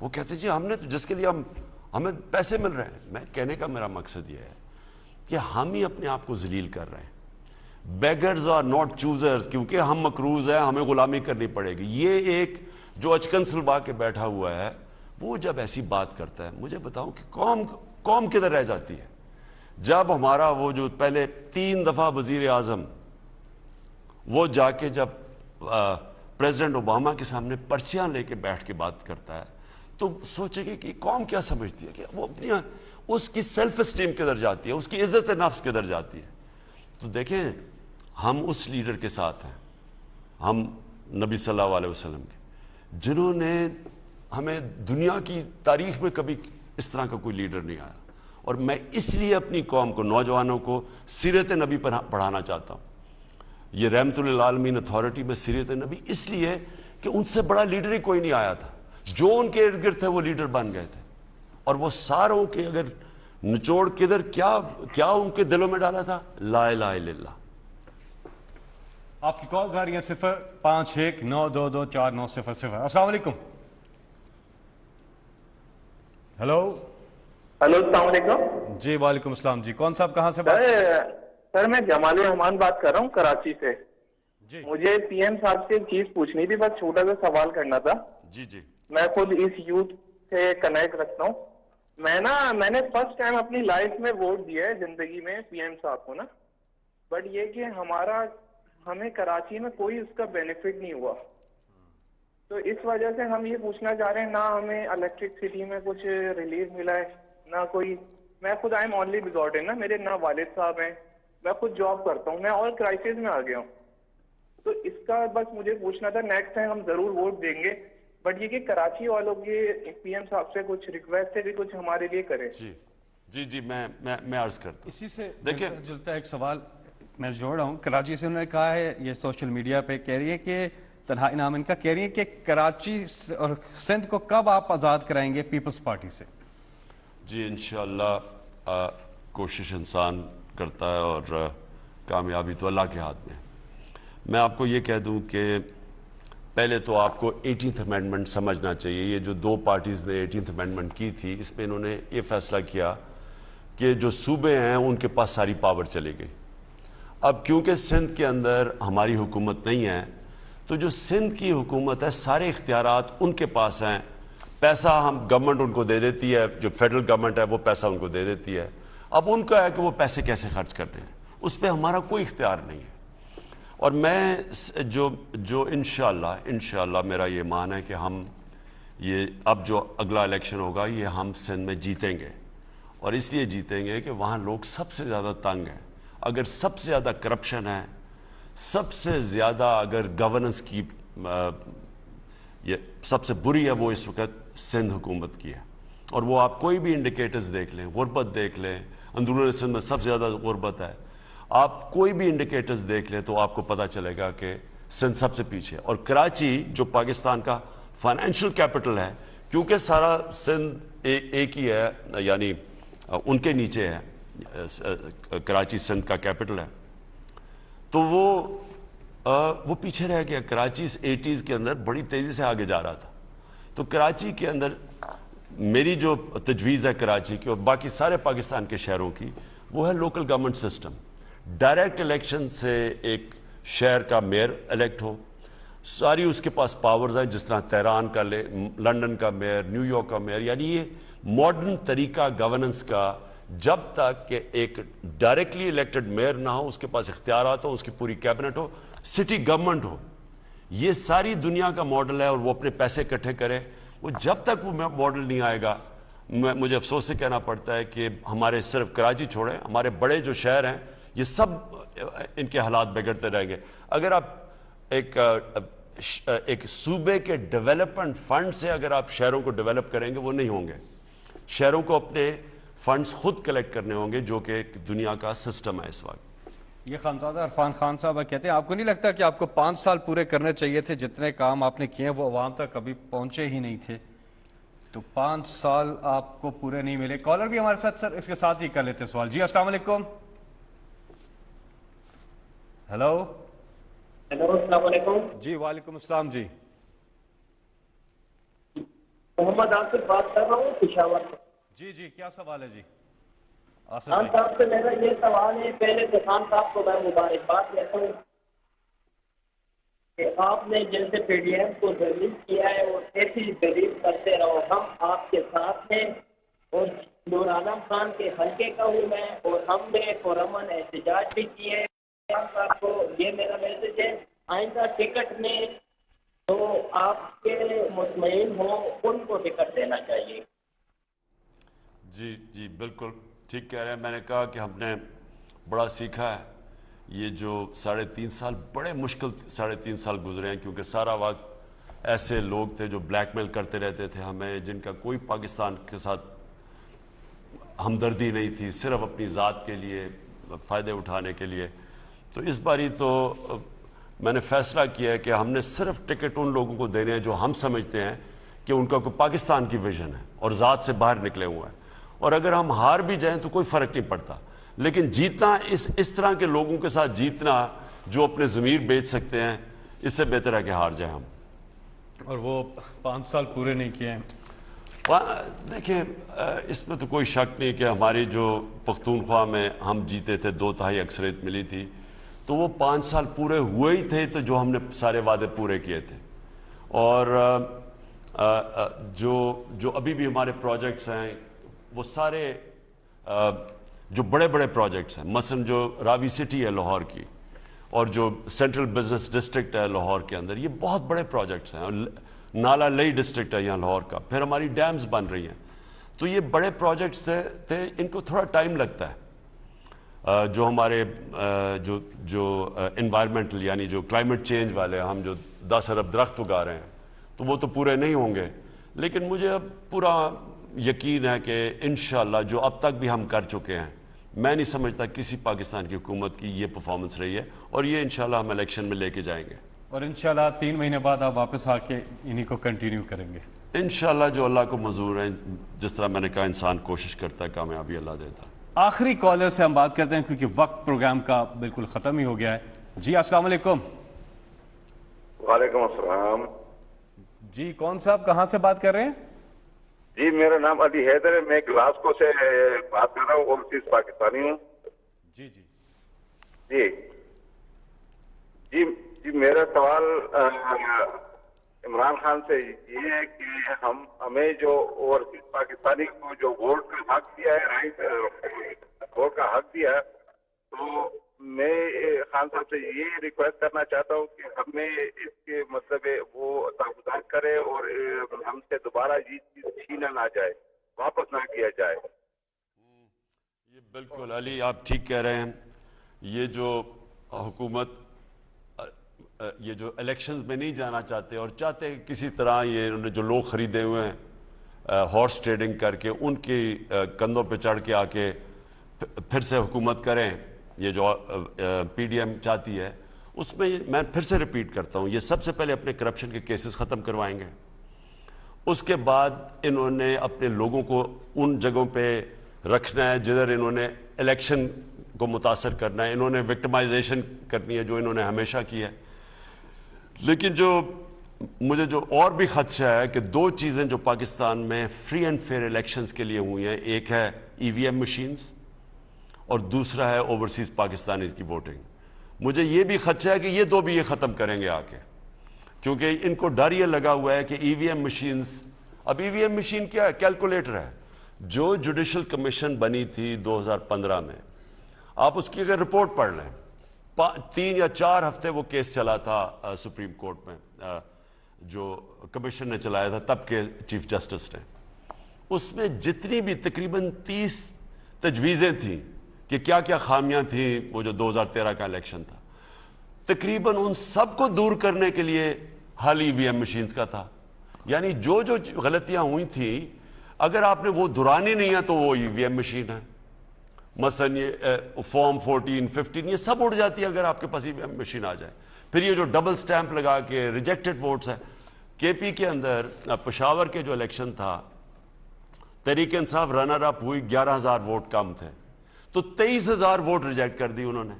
وہ کہتے ہیں جی ہم نے تو جس کے لیے ہمیں پیسے مل رہے ہیں. میں کہنے کا میرا مقصد یہ ہے کہ ہم ہی اپنے آپ کو ذلیل کر رہے ہیں. بیگرز آر ناٹ چوزرز, کیونکہ ہم مقروض ہیں, ہمیں غلامی کرنی پڑے گی. یہ ایک جو اچکن سلبا کے بیٹھا ہوا ہے, وہ جب ایسی بات کرتا ہے, مجھے بتاؤں کہ قوم کدھر رہ جاتی ہے. جب ہمارا وہ جو پہلے 3 دفعہ وزیر اعظم, وہ جا کے جب پریزیڈنٹ اوباما کے سامنے پرچیاں لے کے بیٹھ کے بات کرتا ہے, تو سوچے گے کہ قوم کیا سمجھتی ہے, کہ وہ اپنی اس کی سیلف اسٹیم کدھر جاتی ہے, اس کی عزت نفس کدھر جاتی ہے. تو دیکھیں, ہم اس لیڈر کے ساتھ ہیں, ہم نبی صلی اللہ علیہ وسلم کے, جنہوں نے ہمیں دنیا کی تاریخ میں کبھی اس طرح کا کوئی لیڈر نہیں آیا. اور میں اس لیے اپنی قوم کو, نوجوانوں کو سیرت نبی پڑھانا چاہتا ہوں. یہ رحمت للعالمین اتھارٹی میں سیرت نبی اس لیے کہ ان سے بڑا لیڈر ہی کوئی نہیں آیا تھا. جو ان کے ارد گرد تھے وہ لیڈر بن گئے تھے, اور وہ ساروں کے اگر نچوڑ کدھر کیا ان کے دلوں میں ڈالا تھا, لا الہ الا اللہ. آپ کی کالز آ رہی ہیں 0519224900. السلام علیکم. ہیلو السلام علیکم. جی وعلیکم السلام. جی کون صاحب کہاں سے بات؟ سر میں جمال الرحمان بات کر رہا ہوں کراچی سے. جی مجھے پی ایم صاحب سے ایک چیز پوچھنی تھی, بس چھوٹا سا سوال کرنا تھا. جی میں خود اس یوتھ سے کنیکٹ رکھتا ہوں. میں نے فرسٹ ٹائم اپنی لائف میں ووٹ دیا ہے زندگی میں پی ایم صاحب کو نا, بٹ یہ کہ ہمیں کراچی میں کوئی اس کا بینیفٹ نہیں ہوا. تو اس وجہ سے ہم یہ پوچھنا چاہ رہے ہیں, نہ ہمیں الیکٹرکسٹی میں کچھ ریلیف ملا ہے, نہ کوئی. میں خود آئی ایم اونلی بزورڈ نا, میرے نہ والد صاحب ہیں, میں خود جاب کرتا ہوں, میں اور کرائسس میں آ گیا ہوں. تو اس کا بس مجھے پوچھنا تھا, نیکسٹ ٹائم ہم ضرور ووٹ دیں گے, بٹ یہ کہ کراچی والوں کی پی ایم صاحب سے کچھ ریکویسٹ ہے کہ کچھ ہمارے لیے کریں. جی میں عرض کرتا ہوں. اسی سے جلتا ایک سوال میں جوڑ رہا ہوں. کراچی سے انہوں نے کہا ہے, یہ سوشل میڈیا پہ کہہ رہی ہے کہ تنہا انعام ان کا کہہ رہی ہے کہ کراچی اور سندھ کو کب آپ آزاد کرائیں گے پیپلز پارٹی سے؟ جی انشاءاللہ کوشش انسان کرتا ہے اور کامیابی تو اللہ کے ہاتھ میں. میں آپ کو یہ کہہ دوں کہ پہلے تو آپ کو 18th امینڈمنٹ سمجھنا چاہیے. یہ جو 2 پارٹیز نے 18th امینڈمنٹ کی تھی, اس میں انہوں نے یہ فیصلہ کیا کہ جو صوبے ہیں ان کے پاس ساری پاور چلی گئی. اب کیونکہ سندھ کے اندر ہماری حکومت نہیں ہے, تو جو سندھ کی حکومت ہے سارے اختیارات ان کے پاس ہیں. پیسہ ہم گورنمنٹ ان کو دے دیتی ہے, جو فیڈرل گورنمنٹ ہے وہ پیسہ ان کو دے دیتی ہے. اب ان کا ہے کہ وہ پیسے کیسے خرچ کر رہے ہیں, اس پہ ہمارا کوئی اختیار نہیں ہے. اور میں جو انشاءاللہ میرا یہ مان ہے کہ ہم یہ اب جو اگلا الیکشن ہوگا یہ ہم سندھ میں جیتیں گے. اور اس لیے جیتیں گے کہ وہاں لوگ سب سے زیادہ تنگ ہیں. اگر سب سے زیادہ کرپشن ہے, سب سے زیادہ اگر گورننس کی یہ سب سے بری ہے, وہ اس وقت سندھ حکومت کی ہے. اور وہ آپ کوئی بھی انڈیکیٹرز دیکھ لیں, غربت دیکھ لیں, اندرون سندھ میں سب سے زیادہ غربت ہے, آپ کوئی بھی انڈیکیٹرز دیکھ لیں تو آپ کو پتہ چلے گا کہ سندھ سب سے پیچھے ہے. اور کراچی جو پاکستان کا فائنینشیل کیپٹل ہے, کیونکہ سارا سندھ ایک ہی ہے, یعنی ان کے نیچے ہے, کراچی سندھ کا کیپٹل ہے, تو وہ پیچھے رہ گیا. کراچی 80s کے اندر بڑی تیزی سے آگے جا رہا تھا. تو کراچی کے اندر میری جو تجویز ہے کراچی کی اور باقی سارے پاکستان کے شہروں کی, وہ ہے local government system. Direct election سے ایک شہر کا میئر الیکٹ ہو, ساری اس کے پاس پاورز ہیں, جس طرح تہران کا, لنڈن کا میئر, نیو یارک کا میئر. یعنی یہ ماڈرن طریقہ گورننس کا, جب تک کہ ایک ڈائریکٹلی الیکٹڈ میئر نہ ہو, اس کے پاس اختیارات ہو, اس کی پوری کیبنٹ ہو, سٹی گورنمنٹ ہو. یہ ساری دنیا کا ماڈل ہے, اور وہ اپنے پیسے اکٹھے کرے. وہ جب تک وہ ماڈل نہیں آئے گا, مجھے افسوس سے کہنا پڑتا ہے کہ ہمارے صرف کراچی چھوڑیں, ہمارے بڑے جو شہر ہیں یہ سب ان کے حالات بگڑتے رہیں گے. اگر آپ ایک صوبے کے ڈیولپمنٹ فنڈ سے اگر آپ شہروں کو ڈیولپ کریں گے, وہ نہیں ہوں گے. شہروں کو اپنے فنڈز خود کلیکٹ کرنے ہوں گے, جو کہ ایک دنیا کا سسٹم ہے اس وقت. یہ خانزادہ عرفان خان صاحب کہتے ہیں, آپ کو نہیں لگتا کہ آپ کو 5 سال پورے کرنے چاہیے تھے؟ جتنے کام آپ نے کیے وہ عوام تک کبھی پہنچے ہی نہیں تھے, تو 5 سال آپ کو پورے نہیں ملے. کالر بھی ہمارے ساتھ, سر اس کے ساتھ ہی کر لیتے ہیں سوال. جی السلام علیکم. ہیلو السلام علیکم. جی وعلیکم السلام. جی محمد آصف بات کر رہا ہوں پشاور سے. جی کیا سوال ہے؟ جی خان صاحب سے میرا یہ سوال ہے, پہلے تو خان صاحب کو میں مبارکباد دیتا ہوں کہ آپ نے جیسے پی ڈی ایم کو ذلیل کیا ہے اور ایسی ذلیل کرتے رہو. ہم آپ کے ساتھ ہیں, اور نور عالم خان کے حلقے کا ہوں میں, اور ہم نے پرامن احتجاج بھی کیے. خان صاحب کو یہ میرا میسج ہے, آئندہ ٹکٹ میں تو آپ کے مطمئن ہوں ان کو ٹکٹ دینا چاہیے. جی بالکل ٹھیک کہہ رہے ہیں. میں نے کہا کہ ہم نے بڑا سیکھا ہے. یہ جو 3.5 سال بڑے مشکل 3.5 سال گزرے ہیں, کیونکہ سارا وقت ایسے لوگ تھے جو بلیک میل کرتے رہتے تھے ہمیں, جن کا کوئی پاکستان کے ساتھ ہمدردی نہیں تھی, صرف اپنی ذات کے لیے فائدے اٹھانے کے لیے. تو اس باری تو میں نے فیصلہ کیا ہے کہ ہم نے صرف ٹکٹ ان لوگوں کو دینے ہیں جو ہم سمجھتے ہیں کہ ان کا کوئی پاکستان کی ویژن ہے اور ذات سے باہر نکلے ہوئے ہیں. اور اگر ہم ہار بھی جائیں تو کوئی فرق نہیں پڑتا, لیکن جیتنا اس طرح کے لوگوں کے ساتھ جیتنا جو اپنے ضمیر بیچ سکتے ہیں, اس سے بہتر ہے کہ ہار جائیں ہم. اور وہ 5 سال پورے نہیں کیے ہیں. دیکھیں اس میں تو کوئی شک نہیں کہ ہماری جو پختونخوا میں ہم جیتے تھے 2/3 اکثریت ملی تھی, تو وہ 5 سال پورے ہوئے ہی تھے, تو جو ہم نے سارے وعدے پورے کیے تھے. اور جو ابھی بھی ہمارے پروجیکٹس ہیں وہ سارے جو بڑے بڑے پروجیکٹس ہیں, مثلا جو راوی سٹی ہے لاہور کی, اور جو سینٹرل بزنس ڈسٹرکٹ ہے لاہور کے اندر, یہ بہت بڑے پروجیکٹس ہیں. نالا لئی ڈسٹرکٹ ہے یہاں لاہور کا, پھر ہماری ڈیمز بن رہی ہیں. تو یہ بڑے پروجیکٹس تھے, ان کو تھوڑا ٹائم لگتا ہے. جو ہمارے جو انوائرمنٹل یعنی جو کلائمیٹ چینج والے ہم جو 10 ارب درخت اگا رہے ہیں تو وہ تو پورے نہیں ہوں گے، لیکن مجھے اب پورا یقین ہے کہ انشاءاللہ جو اب تک بھی ہم کر چکے ہیں، میں نہیں سمجھتا کسی پاکستان کی حکومت کی یہ پرفارمنس رہی ہے، اور یہ انشاءاللہ ہم الیکشن میں لے کے جائیں گے، اور انشاءاللہ 3 مہینے بعد آپ واپس آ کے انہی کو کنٹینیو کریں گے انشاءاللہ جو اللہ کو منظور ہے۔ جس طرح میں نے کہا انسان کوشش کرتا ہے، کامیابی اللہ دیتا ہے۔ آخری کالر سے ہم بات کرتے ہیں کیونکہ وقت پروگرام کا بالکل ختم ہی ہو گیا ہے۔ جی السلام علیکم۔ وعلیکم السلام۔ جی کون صاحب کہاں سے بات کر رہے ہیں؟ جی میرا نام علی حیدر ہے، میں گلاسکو سے بات کر رہا ہوں، اوورسیز پاکستانی ہوں۔ جی جی جی جی جی میرا سوال عمران خان سے یہ ہے کہ ہمیں جو اوورسیز پاکستانی کو جو ووٹ کا حق دیا ہے، رائٹ ووٹ کا حق دیا ہے، تو میں خان صاحب سے یہ ریکویسٹ کرنا چاہتا ہوں کہ ہمیں اس کے مطلب وہ تحفظات کرے اور ہم سے دوبارہ یہ چیز چھینا نہ جائے، واپس نہ کیا جائے۔ یہ بالکل علی آپ ٹھیک کہہ رہے ہیں۔ یہ جو حکومت یہ جو الیکشنز میں نہیں جانا چاہتے اور چاہتے ہیں کسی طرح یہ انہوں نے جو لوگ خریدے ہوئے ہیں ہارس ٹریڈنگ کر کے ان کی کندھوں پہ چڑھ کے آ کے پھر سے حکومت کریں، یہ جو پی ڈی ایم چاہتی ہے، اس میں میں پھر سے ریپیٹ کرتا ہوں، یہ سب سے پہلے اپنے کرپشن کے کیسز ختم کروائیں گے، اس کے بعد انہوں نے اپنے لوگوں کو ان جگہوں پہ رکھنا ہے جدھر انہوں نے الیکشن کو متاثر کرنا ہے، انہوں نے وکٹمائزیشن کرنی ہے جو انہوں نے ہمیشہ کی ہے۔ لیکن جو مجھے جو اور بھی خدشہ ہے کہ 2 چیزیں جو پاکستان میں فری اینڈ فیئر الیکشنز کے لیے ہوئی ہیں، ایک ہے ای وی ایم مشینز اور دوسرا ہے اوورسیز پاکستانیز کی ووٹنگ۔ مجھے یہ بھی خدشہ ہے کہ یہ 2 بھی یہ ختم کریں گے آ کے، کیونکہ ان کو ڈر یہ لگا ہوا ہے کہ ای وی ایم مشینز، اب ای وی ایم مشین کیا ہے؟ کیلکولیٹر ہے۔ جو جوڈیشل کمیشن بنی تھی 2015 میں، آپ اس کی اگر رپورٹ پڑھ لیں، 3 یا 4 ہفتے وہ کیس چلا تھا سپریم کورٹ میں، جو کمیشن نے چلایا تھا تب کے چیف جسٹس نے، اس میں جتنی بھی تقریباً 30 تجویزیں تھیں کہ کیا کیا خامیاں تھیں وہ جو 2013 کا الیکشن تھا، تقریباً ان سب کو دور کرنے کے لیے حل ای وی ایم مشینز کا تھا۔ یعنی جو غلطیاں ہوئی تھیں اگر آپ نے وہ دہرانی نہیں ہے تو وہ ای وی ایم مشین ہے، مثلا یہ فارم 14 15 یہ سب اڑ جاتی ہے اگر آپ کے پاس ای وی ایم مشین آ جائے۔ پھر یہ جو ڈبل سٹیمپ لگا کے ریجیکٹڈ ووٹس ہے، کے پی کے اندر پشاور کے جو الیکشن تھا، تحریک انصاف رنر اپ ہوئی، 11,000 ووٹ کم تھے تو 23,000 ووٹ ریجیکٹ کر دی انہوں نے،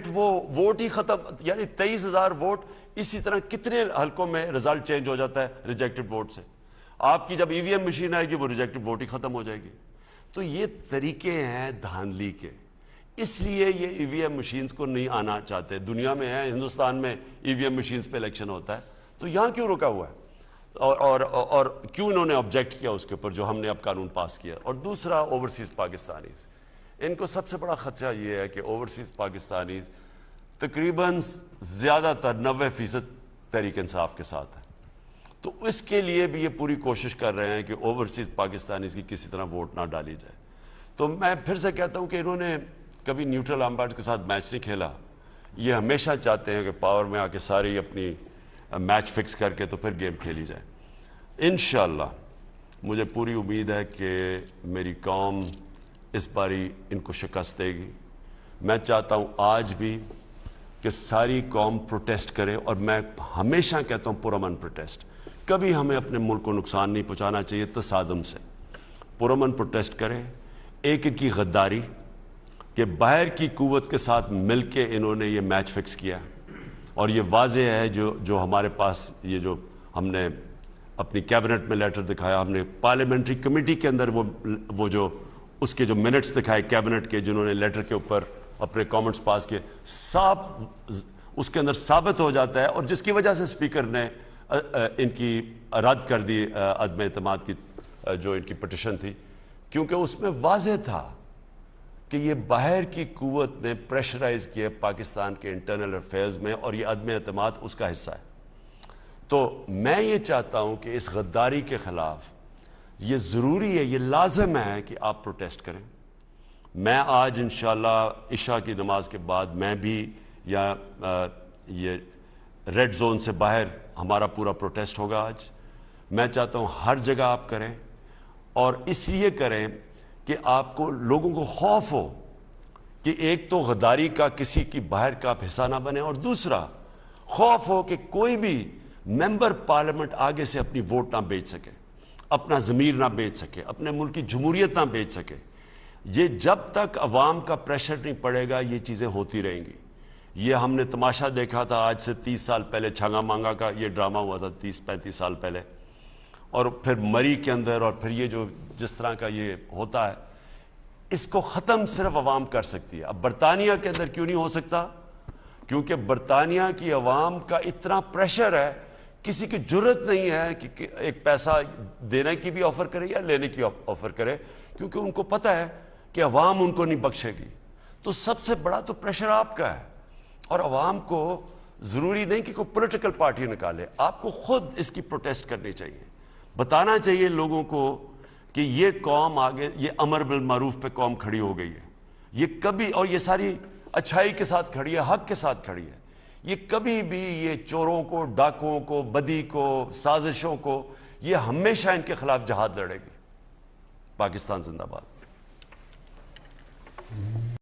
وہ ووٹ ہی ختم، یعنی 23,000 ووٹ۔ اسی طرح کتنے حلقوں میں رزلٹ چینج ہو جاتا ہے ریجیکٹڈ ووٹ سے، آپ کی جب ای وی ایم مشین آئے گی وہ ریجیکٹڈ ووٹ ہی ختم ہو جائے گی۔ تو یہ طریقے ہیں دھاندلی کے، اس لیے یہ ای وی ایم مشینز کو نہیں آنا چاہتے۔ دنیا میں ہے، ہندوستان میں ای وی ایم مشینز پہ الیکشن ہوتا ہے، تو یہاں کیوں رکا ہوا ہے اور کیوں انہوں نے آبجیکٹ کیا اس کے اوپر جو ہم نے اب قانون پاس کیا۔ اور دوسرا اوورسیز پاکستانیز، ان کو سب سے بڑا خدشہ یہ ہے کہ اوورسیز پاکستانیز تقریباً زیادہ تر 90% تحریک انصاف کے ساتھ ہے، تو اس کے لیے بھی یہ پوری کوشش کر رہے ہیں کہ اوورسیز پاکستانیز کی کسی طرح ووٹ نہ ڈالی جائے۔ تو میں پھر سے کہتا ہوں کہ انہوں نے کبھی نیوٹرل امپائر کے ساتھ میچ نہیں کھیلا، یہ ہمیشہ چاہتے ہیں کہ پاور میں آ کے ساری اپنی میچ فکس کر کے تو پھر گیم کھیلی جائے۔ انشاءاللہ مجھے پوری امید ہے کہ میری قوم اس باری ان کو شکست دے گی۔ میں چاہتا ہوں آج بھی کہ ساری قوم پروٹیسٹ کرے، اور میں ہمیشہ کہتا ہوں پرامن پروٹیسٹ، کبھی ہمیں اپنے ملک کو نقصان نہیں پہنچانا چاہیے تصادم سے، پرامن پروٹیسٹ کریں۔ ایک ان کی غداری کہ باہر کی قوت کے ساتھ مل کے انہوں نے یہ میچ فکس کیا، اور یہ واضح ہے جو ہمارے پاس یہ جو ہم نے اپنی کیبنٹ میں لیٹر دکھایا، ہم نے پارلیمنٹری کمیٹی کے اندر وہ جو اس کے جو منٹس دکھائے کیبنٹ کے، جنہوں نے لیٹر کے اوپر اپنے کامنٹس پاس کیے، سب اس کے اندر ثابت ہو جاتا ہے، اور جس کی وجہ سے اسپیکر نے ان کی رد کر دی عدم اعتماد کی جو ان کی پٹیشن تھی، کیونکہ اس میں واضح تھا کہ یہ باہر کی قوت نے پریشرائز کیا پاکستان کے انٹرنل افیئرز میں، اور یہ عدم اعتماد اس کا حصہ ہے۔ تو میں یہ چاہتا ہوں کہ اس غداری کے خلاف یہ ضروری ہے، یہ لازم ہے کہ آپ پروٹیسٹ کریں، میں آج انشاءاللہ عشاء کی نماز کے بعد میں بھی یا یہ ریڈ زون سے باہر ہمارا پورا پروٹیسٹ ہوگا آج. میں چاہتا ہوں ہر جگہ آپ کریں، اور اس لیے کریں کہ آپ کو لوگوں کو خوف ہو کہ ایک تو غداری کا کسی کی باہر کا آپ حصہ نہ بنے، اور دوسرا خوف ہو کہ کوئی بھی ممبر پارلیمنٹ آگے سے اپنی ووٹ نہ بیچ سکے، اپنا ضمیر نہ بیچ سکے، اپنے ملک کی جمہوریت نہ بیچ سکے. یہ جب تک عوام کا پریشر نہیں پڑے گا یہ چیزیں ہوتی رہیں گی. یہ ہم نے تماشا دیکھا تھا آج سے 30 سال پہلے چھانگا مانگا کا یہ ڈرامہ ہوا تھا 30-35 سال پہلے، اور پھر مری کے اندر، اور پھر یہ جو جس طرح کا یہ ہوتا ہے، اس کو ختم صرف عوام کر سکتی ہے. اب برطانیہ کے اندر کیوں نہیں ہو سکتا؟ کیونکہ برطانیہ کی عوام کا اتنا پریشر ہے، کسی کی جرت نہیں ہے کہ ایک پیسہ دینے کی بھی آفر کرے یا لینے کی آفر کرے، کیونکہ ان کو پتہ ہے کہ عوام ان کو نہیں بخشے گی. تو سب سے بڑا تو پریشر آپ کا ہے، اور عوام کو ضروری نہیں کہ کوئی پولیٹیکل پارٹی نکالے، آپ کو خود اس کی پروٹیسٹ کرنی چاہیے. بتانا چاہیے لوگوں کو کہ یہ قوم آگے، یہ امر بالمعروف پہ قوم کھڑی ہو گئی ہے. یہ کبھی، اور یہ ساری اچھائی کے ساتھ کھڑی ہے، حق کے ساتھ کھڑی ہے. یہ کبھی بھی یہ چوروں کو، ڈاکوؤں کو، بدی کو، سازشوں کو، یہ ہمیشہ ان کے خلاف جہاد لڑے گی. پاکستان زندہ باد.